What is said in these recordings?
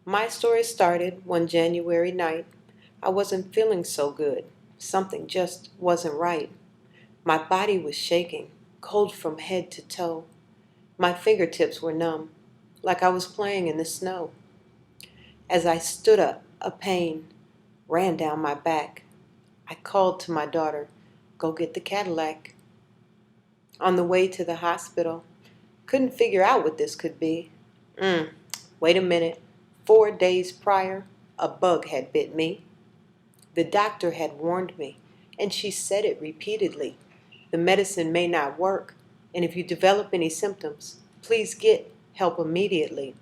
My story started one January night. I wasn't feeling so good. Something just wasn't right. My body was shaking, cold from head to toe. My fingertips were numb, like I was playing in the snow. As I stood up, a pain ran down my back. I called to my daughter, "Go get the Cadillac." On the way to the hospital, couldn't figure out what this could be. Wait a minute. 4 days prior, a bug had bit me. The doctor had warned me, and she said it repeatedly. The medicine may not work, and if you develop any symptoms, please get help immediately.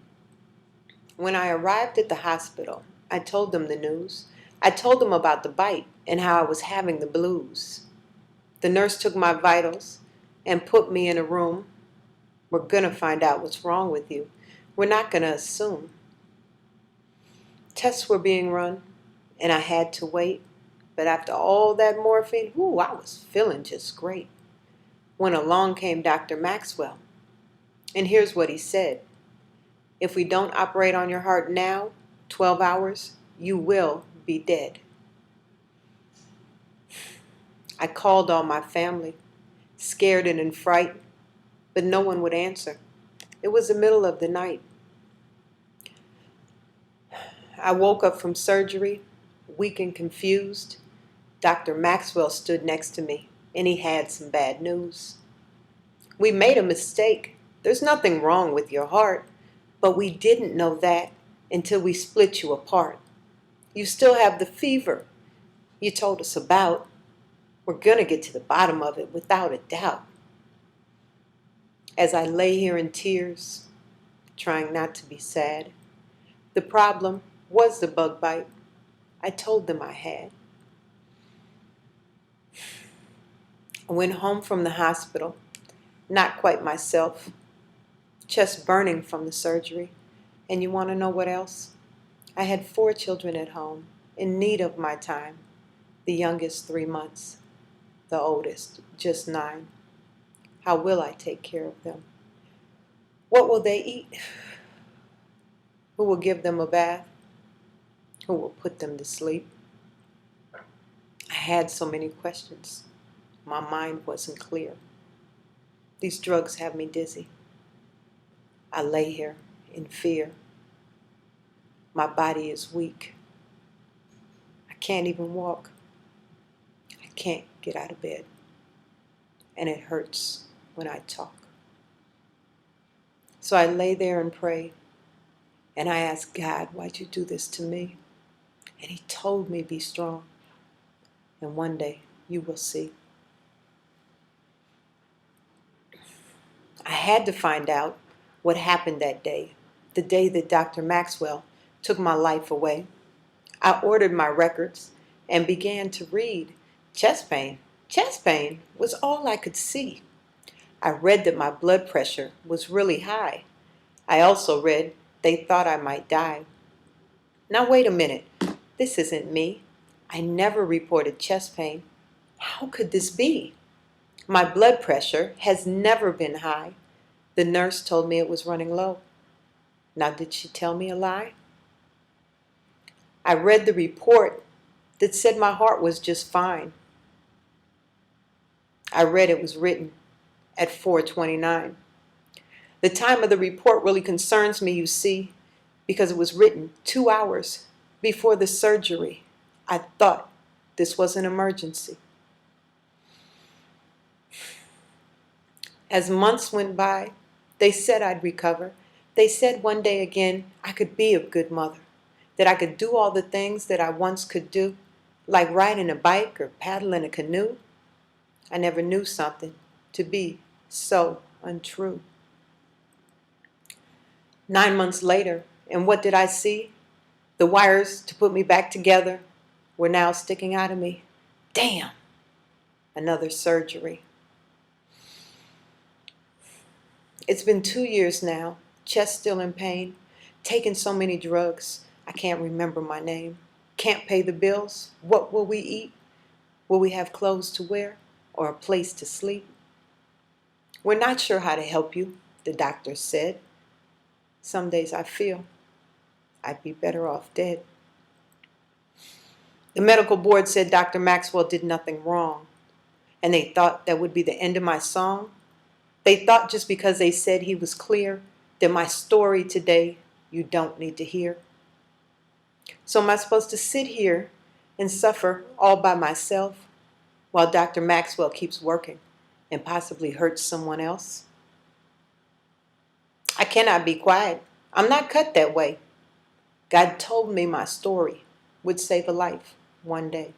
When I arrived at the hospital, I told them the news. I told them about the bite and how I was having the blues. The nurse took my vitals and put me in a room. "We're going to find out what's wrong with you. We're not going to assume." Tests were being run, and I had to wait. But after all that morphine, I was feeling just great. When along came Dr. Maxwell, and here's what he said. "If we don't operate on your heart now, 12 hours, you will be dead." I called all my family, scared and in fright, but no one would answer. It was the middle of the night. I woke up from surgery, weak and confused. Dr. Maxwell stood next to me, and he had some bad news. "We made a mistake. There's nothing wrong with your heart, but we didn't know that until we split you apart. You still have the fever you told us about. We're going to get to the bottom of it without a doubt." As I lay here in tears, trying not to be sad, the problem was the bug bite. I told them I had. I went home from the hospital, not quite myself, chest burning from the surgery. And you want to know what else? I had 4 children at home, in need of my time. The youngest 3 months, the oldest just 9. How will I take care of them? What will they eat? Who will give them a bath? Who will put them to sleep? I had so many questions. My mind wasn't clear. These drugs have me dizzy. I lay here in fear. My body is weak. I can't even walk. I can't get out of bed. And it hurts when I talk. So I lay there and pray. And I asked God, "Why'd you do this to me?" And he told me, "Be strong. And one day you will see." I had to find out what happened that day, the day that Dr. Maxwell took my life away. I ordered my records and began to read. Chest pain. Chest pain was all I could see. I read that my blood pressure was really high. I also read they thought I might die. Now wait a minute. This isn't me. I never reported chest pain. How could this be? My blood pressure has never been high. The nurse told me it was running low. Now, did she tell me a lie? I read the report that said my heart was just fine. I read it was written at 4:29. The time of the report really concerns me, you see, because it was written 2 hours before the surgery. I thought this was an emergency. As months went by, they said I'd recover. They said one day again I could be a good mother, that I could do all the things that I once could do, like riding a bike or paddling a canoe. I never knew something to be so untrue. 9 months later, and what did I see? The wires to put me back together were now sticking out of me. Damn! Another surgery. It's been 2 years now, chest still in pain, taking so many drugs, I can't remember my name. Can't pay the bills. What will we eat? Will we have clothes to wear or a place to sleep? "We're not sure how to help you," the doctor said. Some days I feel I'd be better off dead. The medical board said Dr. Maxwell did nothing wrong, and they thought that would be the end of my song. They thought just because they said he was clear that my story today you don't need to hear. So am I supposed to sit here and suffer all by myself while Dr. Maxwell keeps working and possibly hurts someone else? I cannot be quiet. I'm not cut that way. God told me my story would save a life one day.